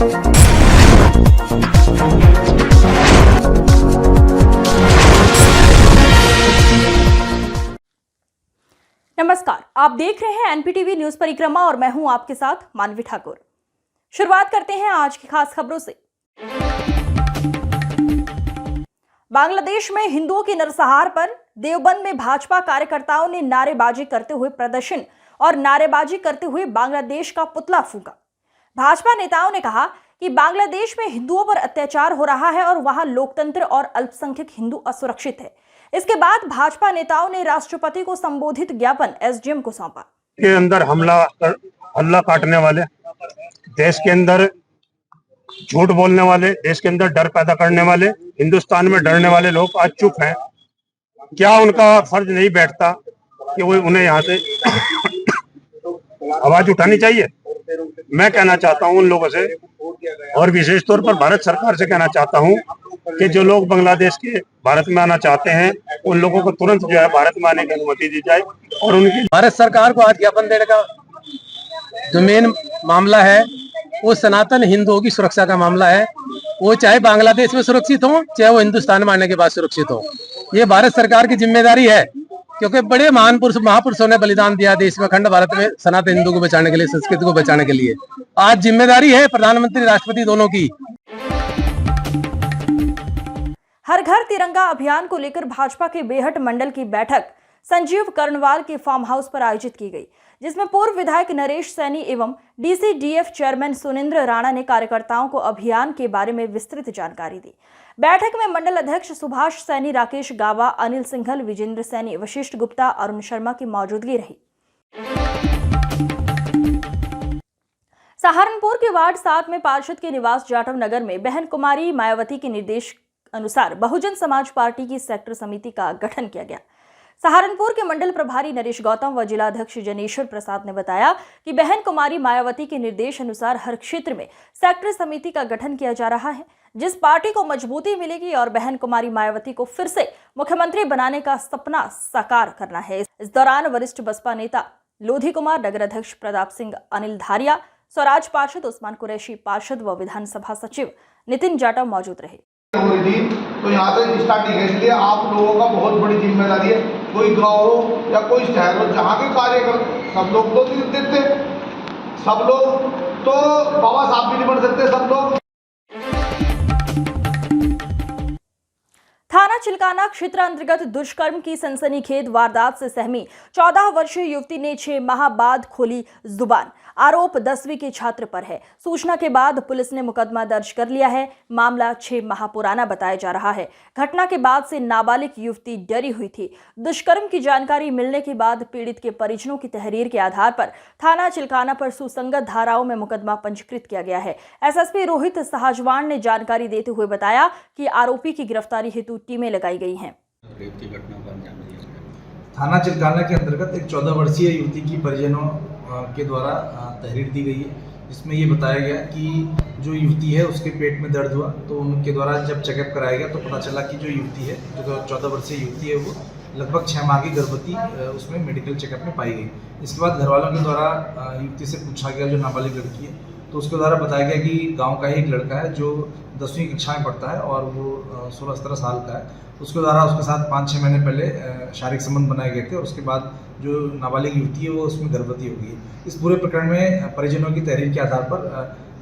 नमस्कार, आप देख रहे हैं एनपीटीवी न्यूज परिक्रमा और मैं हूं आपके साथ मानवी ठाकुर। शुरुआत करते हैं आज की खास खबरों से। बांग्लादेश में हिंदुओं की नरसंहार पर देवबंद में भाजपा कार्यकर्ताओं ने नारेबाजी करते हुए प्रदर्शन और नारेबाजी करते हुए बांग्लादेश का पुतला फूंका। भाजपा नेताओं ने कहा कि बांग्लादेश में हिंदुओं पर अत्याचार हो रहा है और वहां लोकतंत्र और अल्पसंख्यक हिंदू असुरक्षित है। इसके बाद भाजपा नेताओं ने राष्ट्रपति को संबोधित ज्ञापन एसडीएम को सौंपा। के अंदर हल्ला काटने वाले, देश के अंदर झूठ बोलने वाले, देश के अंदर डर पैदा करने वाले, हिंदुस्तान में डरने वाले लोग आज चुप हैं। क्या उनका फर्ज नहीं बैठता कि वो उन्हें यहाँ से आवाज उठानी चाहिए? मैं कहना चाहता हूँ उन लोगों से, और विशेष तौर पर भारत सरकार से कहना चाहता हूँ कि जो लोग बांग्लादेश के भारत में आना चाहते हैं उन लोगों को तुरंत जो है भारत में आने की अनुमति दी जाए। और उनकी भारत सरकार को आज ज्ञापन देने का जो मेन मामला है वो सनातन हिंदुओं की सुरक्षा का मामला है। वो चाहे बांग्लादेश में सुरक्षित हो, चाहे वो हिंदुस्तान में आने के बाद सुरक्षित हो, ये भारत सरकार की जिम्मेदारी है, क्योंकि बड़े महापुरुषों ने बलिदान दिया देश में, अखंड भारत में सनातन हिंदू को बचाने के लिए, संस्कृति को बचाने के लिए। आज जिम्मेदारी है प्रधानमंत्री राष्ट्रपति दोनों की। हर घर तिरंगा अभियान को लेकर भाजपा के बेहट मंडल की बैठक संजीव कर्णवाल के फार्म हाउस पर आयोजित की गई, जिसमें पूर्व विधायक नरेश सैनी एवं डीसीडीएफ चेयरमैन सुनिंद्र राणा ने कार्यकर्ताओं को अभियान के बारे में विस्तृत जानकारी दी। बैठक में मंडल अध्यक्ष सुभाष सैनी, राकेश गावा, अनिल सिंघल, विजेंद्र सैनी, वशिष्ठ गुप्ता, अरुण शर्मा की मौजूदगी रही। सहारनपुर के वार्ड 7 में पार्षद के निवास जाटव नगर में बहन कुमारी मायावती के निर्देश अनुसार बहुजन समाज पार्टी की सेक्टर समिति का गठन किया गया। सहारनपुर के मंडल प्रभारी नरेश गौतम व जिलाध्यक्ष जनेश्वर प्रसाद ने बताया कि बहन कुमारी मायावती के निर्देश अनुसार हर क्षेत्र में सेक्टर समिति का गठन किया जा रहा है, जिस पार्टी को मजबूती मिलेगी और बहन कुमारी मायावती को फिर से मुख्यमंत्री बनाने का सपना साकार करना है। इस दौरान वरिष्ठ बसपा नेता लोधी कुमार, नगर अध्यक्ष प्रताप सिंह, अनिल धारिया, स्वराज पार्षद उस्मान कुरैशी, पार्षद व विधानसभा सचिव नितिन जाटव मौजूद रहे। तो यहाँ से स्टार्टिंग है, इसलिए आप लोगों का बहुत बड़ी जिम्मेदारी है। कोई गाँव हो या कोई शहर हो, जहाँ के कार्यकर्ता सब लोग तो नहीं देते, सब लोग तो बाबा साहब भी नहीं बन सकते सब लोग। थाना चिल्काना क्षेत्र अंतर्गत दुष्कर्म की सनसनीखेज वारदात से सहमी 14 वर्षीय युवती ने 6 माह बाद खोली जुबान। आरोप 10वीं के छात्र पर है। सूचना के बाद पुलिस ने मुकदमा दर्ज कर लिया है। मामला 6 माह पुराना बताया जा रहा है। घटना के बाद से नाबालिग युवती डरी हुई थी। दुष्कर्म की जानकारी मिलने के बाद पीड़ित के परिजनों की तहरीर के आधार पर थाना चिल्काना पर सुसंगत धाराओं में मुकदमा पंजीकृत किया गया है। एसएसपी रोहित साहजवान ने जानकारी देते हुए बताया कि आरोपी की गिरफ्तारी हेतु टीमें लगाई गई हैं। थाना चिल्काना के अंतर्गत एक 14 वर्षीय युवती की परिजनों के द्वारा तहरीर दी गई है, जिसमें ये बताया गया कि जो युवती है उसके पेट में दर्द हुआ, तो उनके द्वारा जब चेकअप कराया गया तो पता चला कि जो युवती है, जो 14 वर्षीय युवती है, वो लगभग 6 माह की गर्भवती उसमें मेडिकल चेकअप में पाई गई। इसके बाद घर वालों के द्वारा युवती से पूछा गया, जो नाबालिग लड़की है, तो उसके द्वारा बताया गया कि गाँव का ही एक लड़का है जो 10वीं कक्षा में पढ़ता है और वो 16-17 साल का है। उसके द्वारा उसके साथ 5-6 महीने पहले शारीरिक संबंध बनाए गए थे और उसके बाद जो नाबालिग युवती है वो उसमें गर्भवती हो गई। इस पूरे प्रकरण में परिजनों की तहरीर के आधार पर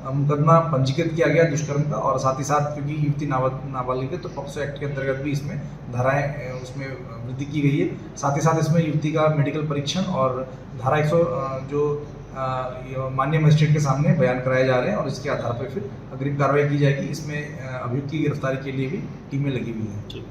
मुकदमा पंजीकृत किया गया दुष्कर्म का, और साथ ही साथ क्योंकि युवती नाबालिग है तो पॉक्सो एक्ट के अंतर्गत भी इसमें धाराएं उसमें वृद्धि की गई है। साथ ही साथ इसमें युवती का मेडिकल परीक्षण और धारा 100 जो माननीय मजिस्ट्रेट के सामने बयान कराए जा रहे हैं और इसके आधार पर फिर अग्रिम कार्रवाई की जाएगी। इसमें अभियुक्त की गिरफ्तारी के लिए भी टीमें लगी हुई हैं।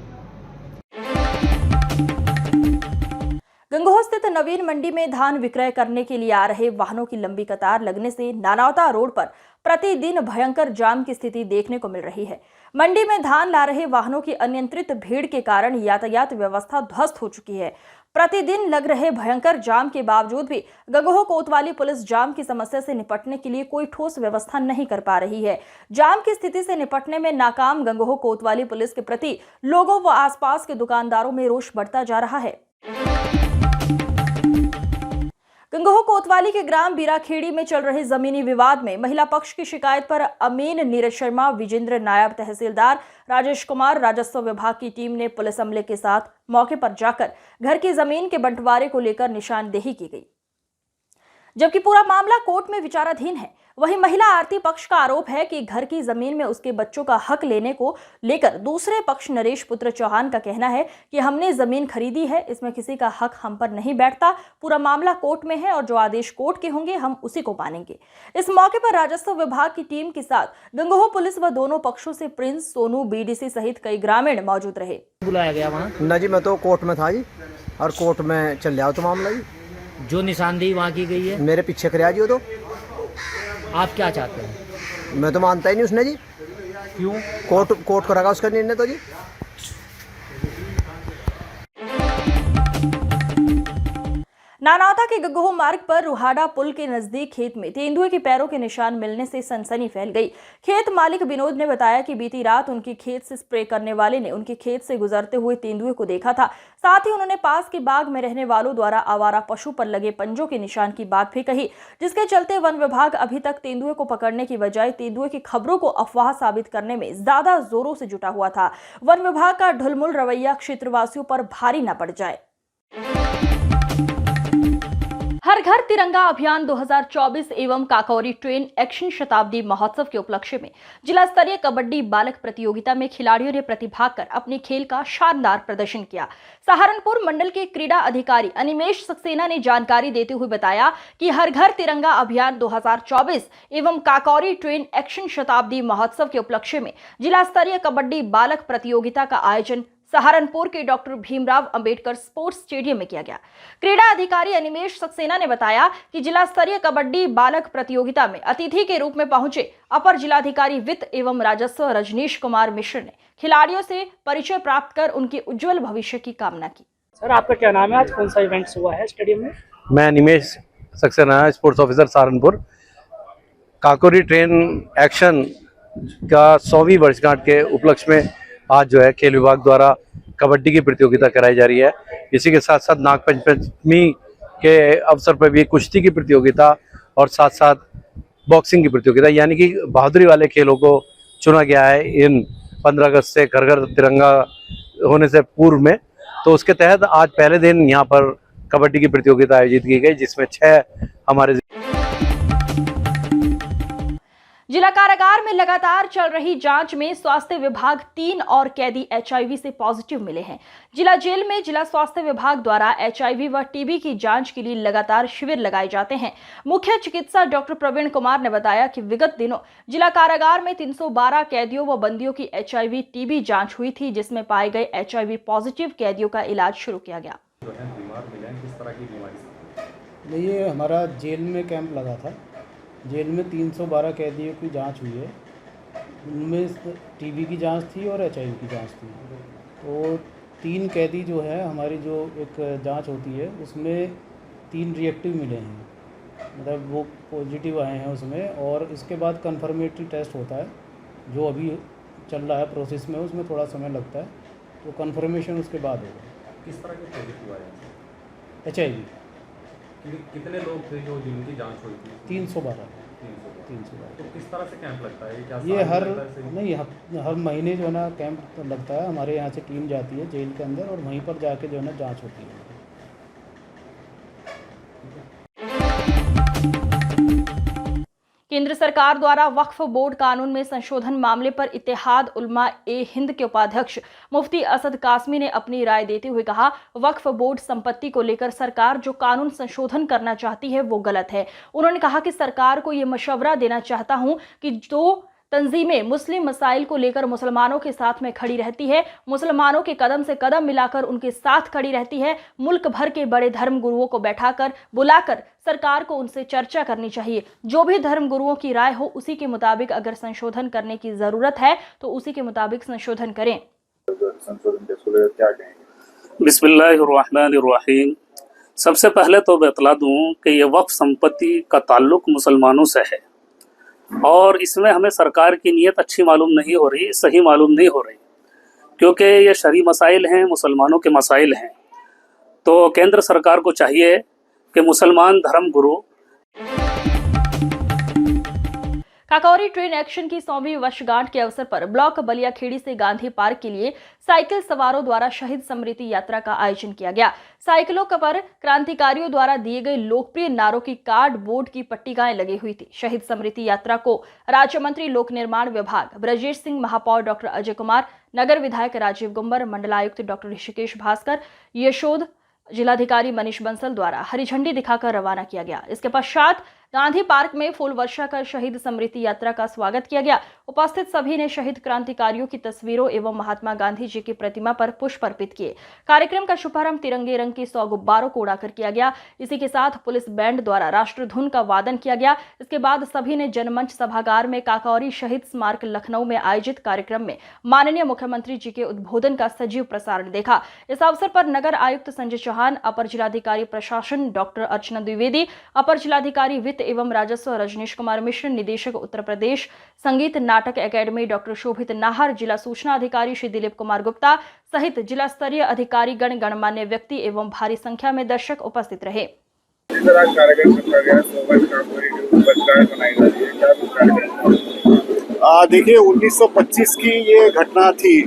गंगोह स्थित नवीन मंडी में धान विक्रय करने के लिए आ रहे वाहनों की लंबी कतार लगने से नानौता रोड पर प्रतिदिन भयंकर जाम की स्थिति देखने को मिल रही है। मंडी में धान ला रहे वाहनों की अनियंत्रित भीड़ के कारण यातायात व्यवस्था ध्वस्त हो चुकी है। प्रतिदिन लग रहे भयंकर जाम के बावजूद भी गंगोह कोतवाली पुलिस जाम की समस्या से निपटने के लिए कोई ठोस व्यवस्था नहीं कर पा रही है। जाम की स्थिति से निपटने में नाकाम गंगोह कोतवाली पुलिस के प्रति लोगों व आसपास के दुकानदारों में रोष बढ़ता जा रहा है। गंगोह कोतवाली के ग्राम बीराखेड़ी में चल रहे जमीनी विवाद में महिला पक्ष की शिकायत पर अमीन नीरज शर्मा, विजेंद्र, नायब तहसीलदार राजेश कुमार, राजस्व विभाग की टीम ने पुलिस अमले के साथ मौके पर जाकर घर की जमीन के बंटवारे को लेकर निशानदेही की गई। जबकि पूरा मामला कोर्ट में विचाराधीन है। वहीं महिला आरती पक्ष का आरोप है कि घर की जमीन में उसके बच्चों का हक लेने को लेकर दूसरे पक्ष नरेश पुत्र चौहान का कहना है कि हमने जमीन खरीदी है, इसमें किसी का हक हम पर नहीं बैठता। पूरा मामला कोर्ट में है और जो आदेश कोर्ट के होंगे हम उसी को मानेंगे। इस मौके पर राजस्व विभाग की टीम के साथ गंगोह पुलिस व दोनों पक्षों से प्रिंस, सोनू, बीडीसी सहित कई ग्रामीण मौजूद रहे। बुलाया गया वहाँ ना जी, मैं तो कोर्ट में था जी, और कोर्ट में चल रहा तो मामला जी। जो निशानदेही वहाँ की गई है, मेरे पीछे कराया जी वो तो। आप क्या चाहते हैं? मैं तो मानता ही नहीं उसने जी। क्यों? कोर्ट करेगा उसका निर्णय तो जी। नानावता के गंगोह मार्ग पर रुहाड़ा पुल के नजदीक खेत में तेंदुए के पैरों के निशान मिलने से सनसनी फैल गई। खेत मालिक विनोद ने बताया कि बीती रात उनके खेत से स्प्रे करने वाले ने उनके खेत से गुजरते हुए तेंदुए को देखा था। साथ ही उन्होंने पास के बाग में रहने वालों द्वारा आवारा पशु पर लगे पंजों के निशान की बात भी कही, जिसके चलते वन विभाग अभी तक तेंदुए को पकड़ने की बजाय तेंदुए की खबरों को अफवाह साबित करने में ज्यादा जोरों से जुटा हुआ था। वन विभाग का ढुलमुल रवैया क्षेत्रवासियों पर भारी न पड़ जाए। हर घर तिरंगा अभियान 2024 एवं काकोरी ट्रेन एक्शन शताब्दी महोत्सव के उपलक्ष्य में जिला स्तरीय कबड्डी बालक प्रतियोगिता में खिलाड़ियों ने प्रतिभाग कर अपने खेल का शानदार प्रदर्शन किया। सहारनपुर मंडल के क्रीड़ा अधिकारी अनिमेश सक्सेना ने जानकारी देते हुए बताया कि हर घर तिरंगा अभियान 2024 एवं काकोरी ट्रेन एक्शन शताब्दी महोत्सव के उपलक्ष्य में जिला स्तरीय कबड्डी बालक प्रतियोगिता का आयोजन सहारनपुर के doctor Bhimrao Ambedkar sports stadium में किया गया। क्रीड़ा अधिकारी अनिमेश सक्सेना ने बताया कि जिला स्तरीय कबड्डी बालक प्रतियोगिता में अतिथि के रूप में पहुंचे अपर जिलाधिकारी वित्त एवं राजस्व रजनीश कुमार मिश्र ने खिलाड़ियों से परिचय प्राप्त कर उनके उज्जवल भविष्य की कामना की। सर, आपका क्या नाम है? आज कौन सा इवेंट्स हुआ है स्टेडियम में? मैं Animesh Saxena, sports officer Saharanpur. Kakori train action का 100वीं वर्षगांठ के उपलक्ष्य में आज जो है खेल विभाग द्वारा कबड्डी की प्रतियोगिता कराई जा रही है। इसी के साथ साथ नागपंचमी के अवसर पर भी कुश्ती की प्रतियोगिता और साथ साथ बॉक्सिंग की प्रतियोगिता, यानी कि बहादुरी वाले खेलों को चुना गया है इन 15 अगस्त से घर घर तिरंगा होने से पूर्व में। तो उसके तहत आज पहले दिन यहाँ पर कबड्डी की प्रतियोगिता आयोजित की गई, जिसमें 6 हमारे जिला कारागार में लगातार चल रही जांच में स्वास्थ्य विभाग 3 और कैदी HIV से पॉजिटिव मिले हैं। जिला जेल में जिला स्वास्थ्य विभाग द्वारा HIV व TB की जांच के लिए लगातार शिविर लगाए जाते हैं। मुख्य चिकित्सा डॉक्टर प्रवीण कुमार ने बताया कि विगत दिनों जिला कारागार में 312 कैदियों व बंदियों की HIV TB जांच हुई थी, जिसमें पाए गए HIV पॉजिटिव कैदियों का इलाज शुरू किया गया। ये हमारा जेल में कैंप लगा था। जेल में 312 कैदियों की जांच हुई है। उनमें TB की जांच थी और HIV की जांच थी। तो 3 कैदी जो है हमारी जो एक जांच होती है उसमें 3 रिएक्टिव मिले हैं, मतलब वो पॉजिटिव आए हैं उसमें। और इसके बाद कन्फर्मेटरी टेस्ट होता है जो अभी चल रहा है प्रोसेस में, उसमें थोड़ा समय लगता है, तो कन्फर्मेशन उसके बाद होगा। किस तरह के पॉजिटिव आए हैं? HIV कितने लोग थे जो जिनकी जांच हुई थी? 312। तो किस तरह से कैंप लगता है? क्या ये हर महीने जो है ना कैंप लगता है। हमारे यहाँ से टीम जाती है जेल के अंदर और वहीं पर जाके जो है ना जांच होती है। केंद्र सरकार द्वारा वक्फ बोर्ड कानून में संशोधन मामले पर इत्तेहाद उलमा ए हिंद के उपाध्यक्ष मुफ्ती असद कासमी ने अपनी राय देते हुए कहा, वक्फ बोर्ड संपत्ति को लेकर सरकार जो कानून संशोधन करना चाहती है वो गलत है। उन्होंने कहा कि सरकार को ये मशवरा देना चाहता हूं कि जो तंजीमें मुस्लिम मसाइल को लेकर मुसलमानों के साथ में खड़ी रहती है, मुसलमानों के कदम से कदम मिलाकर उनके साथ खड़ी रहती है, मुल्क भर के बड़े धर्म गुरुओं को बैठाकर बुलाकर सरकार को उनसे चर्चा करनी चाहिए। जो भी धर्म गुरुओं की राय हो उसी के मुताबिक अगर संशोधन करने की जरूरत है तो उसी के मुताबिक संशोधन करें। बिस्मिल्लाहिर्रहमानिर्रहीम। सबसे पहले तो बतला दूं कि ये वक्फ संपत्ति का ताल्लुक मुसलमानों से है और इसमें हमें सरकार की नीयत अच्छी मालूम नहीं हो रही, सही मालूम नहीं हो रही, क्योंकि ये शरई मसाइल हैं, मुसलमानों के मसाइल हैं। तो केंद्र सरकार को चाहिए कि मुसलमान धर्मगुरु काकोरी ट्रेन एक्शन की 100वीं वर्षगांठ के अवसर पर ब्लॉक बलियाखेड़ी से गांधी पार्क के लिए साइकिल सवारों द्वारा शहीद स्मृति यात्रा का आयोजन किया गया। साइकिलों पर क्रांतिकारियों द्वारा दिए गए लोकप्रिय नारों की कार्डबोर्ड की पट्टिकाएं लगी हुई थी। शहीद स्मृति यात्रा को राज्य मंत्री लोक निर्माण विभाग ब्रजेश सिंह, महापौर डॉक्टर अजय कुमार, नगर विधायक राजीव गुम्बर, मंडलायुक्त डॉक्टर ऋषिकेश भास्कर, यशोद, जिलाधिकारी मनीष बंसल द्वारा हरी झंडी दिखाकर रवाना किया गया। इसके पश्चात गांधी पार्क में फूल वर्षा कर शहीद स्मृति यात्रा का स्वागत किया गया। उपस्थित सभी ने शहीद क्रांतिकारियों की तस्वीरों एवं महात्मा गांधी जी की प्रतिमा पर पुष्प अर्पित किए। कार्यक्रम का शुभारंभ तिरंगे रंग के 100 गुब्बारों को उड़ाकर किया गया। इसी के साथ पुलिस बैंड द्वारा राष्ट्र धुन का वादन किया गया। इसके बाद सभी ने जनमंच सभागार में काकोरी शहीद स्मारक लखनऊ में आयोजित कार्यक्रम में माननीय मुख्यमंत्री जी के उद्बोधन का सजीव प्रसारण देखा। इस अवसर पर नगर आयुक्त संजय चौहान, अपर जिलाधिकारी प्रशासन डॉक्टर अर्चना द्विवेदी, अपर जिलाधिकारी वित्त एवं राजस्व रजनीश कुमार मिश्र, निदेशक उत्तर प्रदेश संगीत नाटक एकेडमी डॉक्टर शोभित नाहर, जिला सूचना अधिकारी श्री दिलीप कुमार गुप्ता सहित जिला स्तरीय अधिकारी गणमान्य व्यक्ति एवं भारी संख्या में दर्शक उपस्थित रहे। देखिए 1925 की ये घटना थी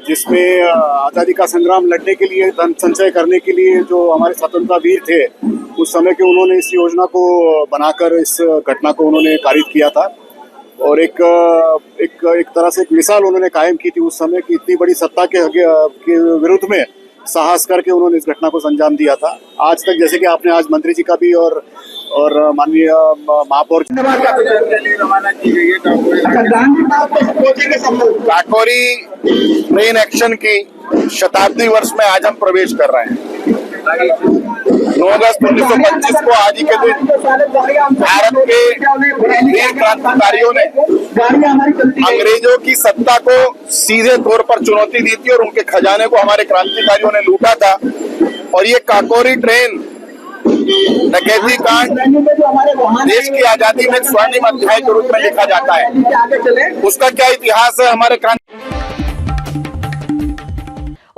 जिसमें आज़ादी का संग्राम लड़ने के लिए, धन संचय करने के लिए जो हमारे स्वतंत्रता वीर थे उस समय के, उन्होंने इस योजना को बनाकर इस घटना को उन्होंने कारित किया था और एक तरह से एक मिसाल उन्होंने कायम की थी उस समय की इतनी बड़ी सत्ता के विरुद्ध में साहस करके उन्होंने इस घटना को अंजाम दिया था। आज तक जैसे कि आपने आज मंत्री जी का भी और माननीय महापौर रवाना की गई है काकोरी ट्रेन एक्शन की शताब्दी वर्ष में आज हम प्रवेश कर रहे हैं। 9 अगस्त 1925 को आज ही के दिन भारत के वीर क्रांतिकारियों ने अंग्रेजों की सत्ता को सीधे तौर पर चुनौती दी थी और उनके खजाने को हमारे क्रांतिकारियों ने लूटा था। और ये काकोरी ट्रेन डकैती कांड देश की आजादी में स्वर्णिम अध्याय के रूप में लिखा जाता है। उसका क्या इतिहास है हमारे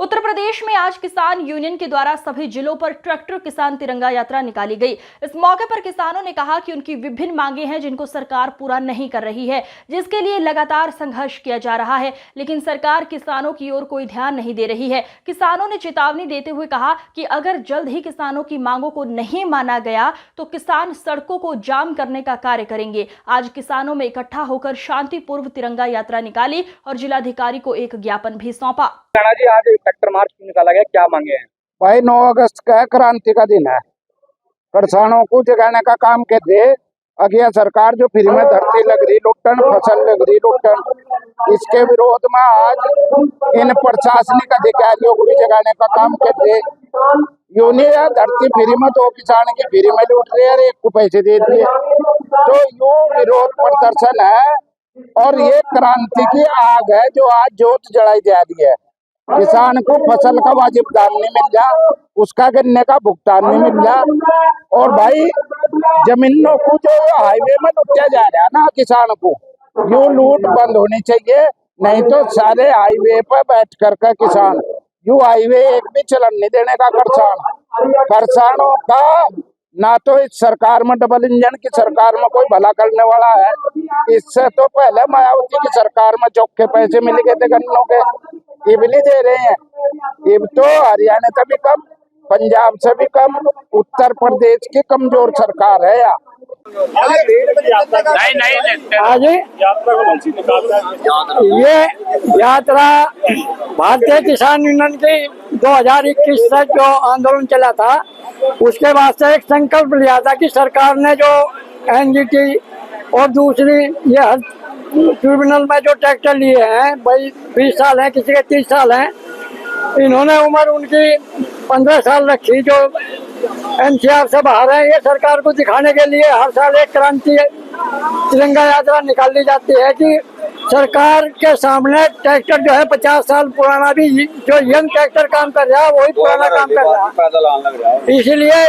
उत्तर प्रदेश में आज किसान यूनियन के द्वारा सभी जिलों पर ट्रैक्टर किसान तिरंगा यात्रा निकाली गई। इस मौके पर किसानों ने कहा कि उनकी विभिन्न मांगे हैं जिनको सरकार पूरा नहीं कर रही है, जिसके लिए लगातार संघर्ष किया जा रहा है, लेकिन सरकार किसानों की ओर कोई ध्यान नहीं दे रही है। किसानों ने चेतावनी देते हुए कहा कि अगर जल्द ही किसानों की मांगों को नहीं माना गया तो किसान सड़कों को जाम करने का कार्य करेंगे। आज किसानों में इकट्ठा होकर शांतिपूर्व तिरंगा यात्रा निकाली और जिलाधिकारी को एक ज्ञापन भी सौंपा। जी आज ट्रैक्टर मार्च निकाला गया, क्या मांगे हैं? भाई 9 अगस्त का क्रांति का दिन है, किसानों को जगाने का काम के दे। अगला सरकार जो फ्री में धरती लग रही लुटन, फसल लग रही लुटन, इसके विरोध में आज इन प्रशासनिक अधिकारियों को भी जगाने का काम के दे। यूं नहीं धरती फ्री में तो किसान की फ्री में लूट रहे हैं, एक को पैसे दे दिए, तो यूं विरोध प्रदर्शन है और ये क्रांति की आग है जो आज जोत जलाई जा रही है। किसान को फसल का वाजिब दाम नहीं मिल रहा, उसका गन्ने का भुगतान नहीं मिल रहा, और भाई जमीनों को जो हाईवे में लुटा जा रहा है ना किसान को, यूं लूट बंद होनी चाहिए। नहीं तो सारे हाईवे पर बैठ कर किसान यूं हाईवे एक भी चलन नहीं देने का किसानों का। ना तो इस सरकार में डबल इंजन की सरकार में कोई भला करने वाला है। इससे तो पहले मायावती की सरकार में चौके पैसे मिल गए थे गन्नों के, ये भी नहीं दे रहे हैं। ये तो हरियाणा से भी कम, पंजाब से भी कम, उत्तर प्रदेश की कमजोर सरकार है यार। ये यात्रा भारतीय किसान यूनियन की 2021 से जो आंदोलन चला था उसके बाद से एक संकल्प लिया था कि सरकार ने जो एनजीटी और दूसरी ये हर ट्रिब्यूनल में जो ट्रैक्टर लिए हैं, भाई 20 साल हैं, किसी के 30 साल हैं, इन्होंने उम्र उनकी 15 साल रखी जो एनसीआर से बाहर है। ये सरकार को दिखाने के लिए हर साल एक क्रांति तिरंगा यात्रा निकाली जाती है कि सरकार के सामने ट्रैक्टर जो है 50 साल पुराना भी, जो यंग ट्रैक्टर काम कर रहा है वही पुराना काम कर रहा है। इसीलिए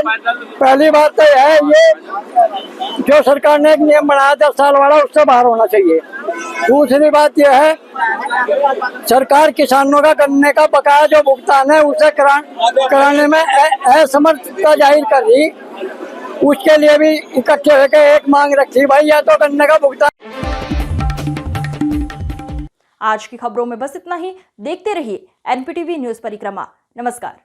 पहली बात तो है ये जो सरकार ने एक नियम बनाया 10 साल वाला, उससे बाहर होना चाहिए। दूसरी बात यह है सरकार किसानों का गन्ने का बकाया जो भुगतान है उसे कराने में असमर्थता जाहिर कर रही। उसके लिए भी इकट्ठे होकर एक मांग रखी भाई, या तो गन्ने का भुगतान। आज की खबरों में बस इतना ही। देखते रहिए एनपीटीवी न्यूज परिक्रमा। नमस्कार।